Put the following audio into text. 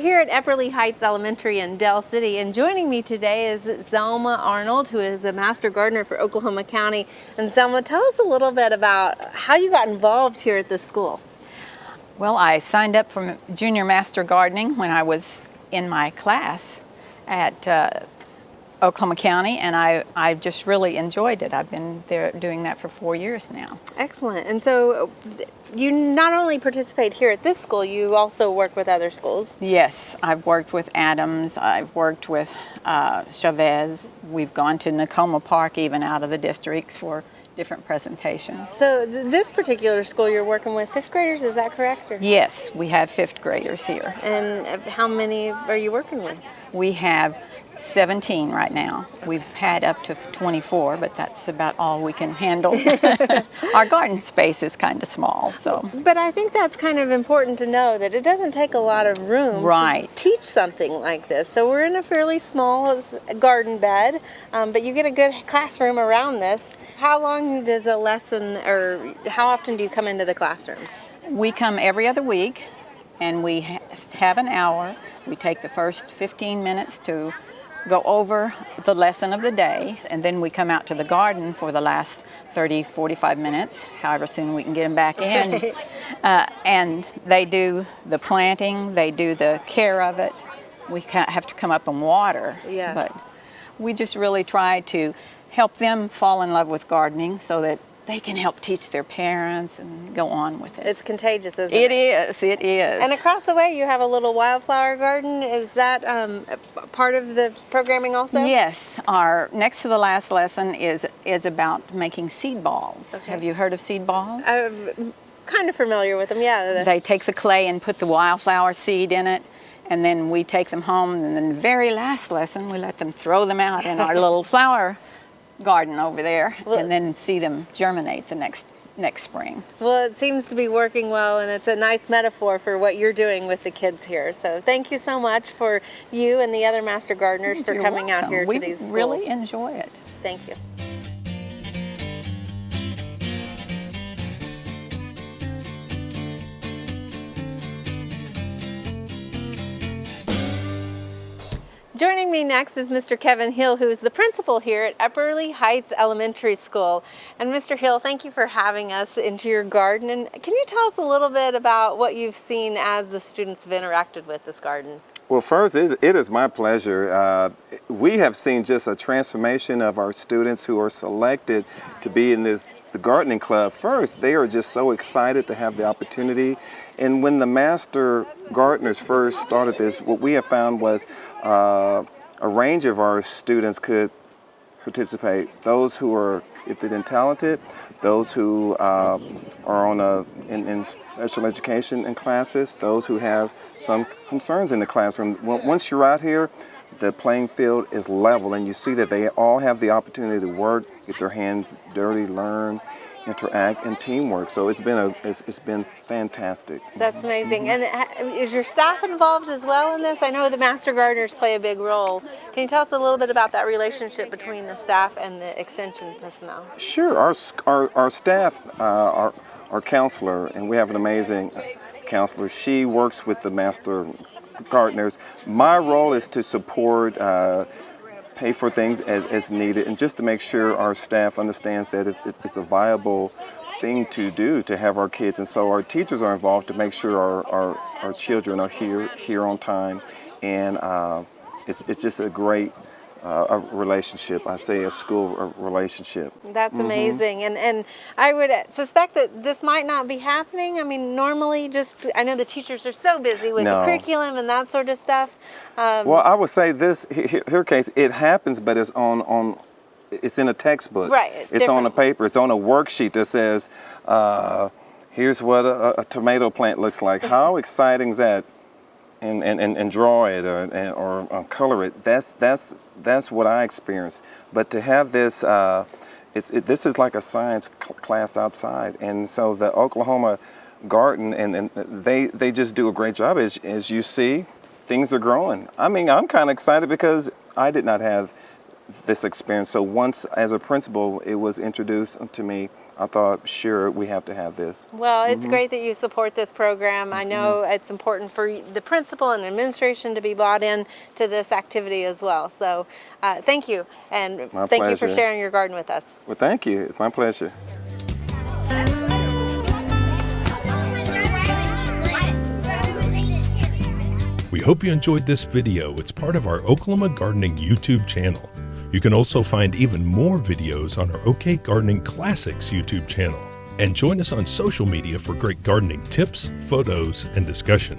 here at Epperly Heights Elementary in Del City, and joining me today is Zelma Arnold, who is a Master Gardener for Oklahoma County. And Zelma, tell us a little bit about how you got involved here at this school. Well, I signed up for Junior Master Gardening when I was in my class at Oklahoma County, and I just really enjoyed it. I've been there doing that for 4 years now. Excellent. And so you not only participate here at this school, you also work with other schools. Yes, I've worked with Adams, I've worked with Chavez. We've gone to Nakoma Park, even out of the districts, for different presentations. So this particular school you're working with 5th graders, is that correct? Or? Yes, we have 5th graders here. And how many are you working with? We have 17 right now. We've had up to 24, but that's about all we can handle. Our garden space is kind of small, so. But I think that's kind of important to know, that it doesn't take a lot of room to teach something like this. So we're in a fairly small garden bed, but you get a good classroom around this. How long does a lesson, or how often do you come into the classroom? We come every other week, and we have an hour. We take the first 15 minutes to go over the lesson of the day, and then we come out to the garden for the last 30, 45 minutes, however soon we can get them back in. And they do the planting, they do the care of it. We have to come up and water, but we just really try to help them fall in love with gardening so that they can help teach their parents and go on with it. It's contagious, isn't it? It is. And across the way you have a little wildflower garden. Is that part of the programming also? Yes. Our next to the last lesson is about making seed balls. Okay. Have you heard of seed balls? I'm kind of familiar with them, yeah. They take the clay and put the wildflower seed in it, and then we take them home, and then the very last lesson we let them throw them out in our little flower garden over there, and then see them germinate the next spring. Well, it seems to be working well, and it's a nice metaphor for what you're doing with the kids here. So thank you so much for you and the other Master Gardeners for coming out here to these schools. We really enjoy it. Thank you. Joining me next is Mr. Kevin Hill, who is the principal here at Epperly Heights Elementary School. And Mr. Hill, thank you for having us into your garden. And can you tell us a little bit about what you've seen as the students have interacted with this garden? Well, first, it is my pleasure. We have seen just a transformation of our students who are selected to be in the gardening club. First, they are just so excited to have the opportunity. And when the Master Gardeners first started this, what we have found was a range of our students could participate. Those who are gifted and talented, those who are in special education in classes, those who have some concerns in the classroom. Once you're out here, the playing field is level, and you see that they all have the opportunity to work, get their hands dirty, learn, interact, and teamwork. So it's been fantastic. That's amazing. And is your staff involved as well in this? I know the Master Gardeners play a big role. Can you tell us a little bit about that relationship between the staff and the extension personnel? Sure. Our staff, our counselor, and we have an amazing counselor. She works with the Master Gardeners. My role is to support, pay for things as needed, and just to make sure our staff understands that it's a viable thing to do to have our kids. And so our teachers are involved to make sure our children are here on time, and it's just a great relationship. I say a school relationship. That's amazing. And I would suspect that this might not be happening. I mean, normally I know the teachers are so busy with the curriculum and that sort of stuff. Well, I would say this, here case, it happens, but it's it's in a textbook. Right. It's on a paper. It's on a worksheet that says, here's what a tomato plant looks like. How exciting is that? And draw it or color it. That's what I experienced. But to have this, this is like a science class outside, and so the Oklahoma Garden and they just do a great job. As you see, things are growing. I mean, I'm kind of excited because I did not have this experience. So once, as a principal, it was introduced to me, I thought, sure, we have to have this. Well, it's great that you support this program. I know it's important for the principal and administration to be bought in to this activity as well. So thank you, and My thank you for pleasure. sharing your garden with us. Well, thank you. It's my pleasure. We hope you enjoyed this video. It's part of our Oklahoma Gardening YouTube channel. You can also find even more videos on our OK Gardening Classics YouTube channel. And join us on social media for great gardening tips, photos, and discussion.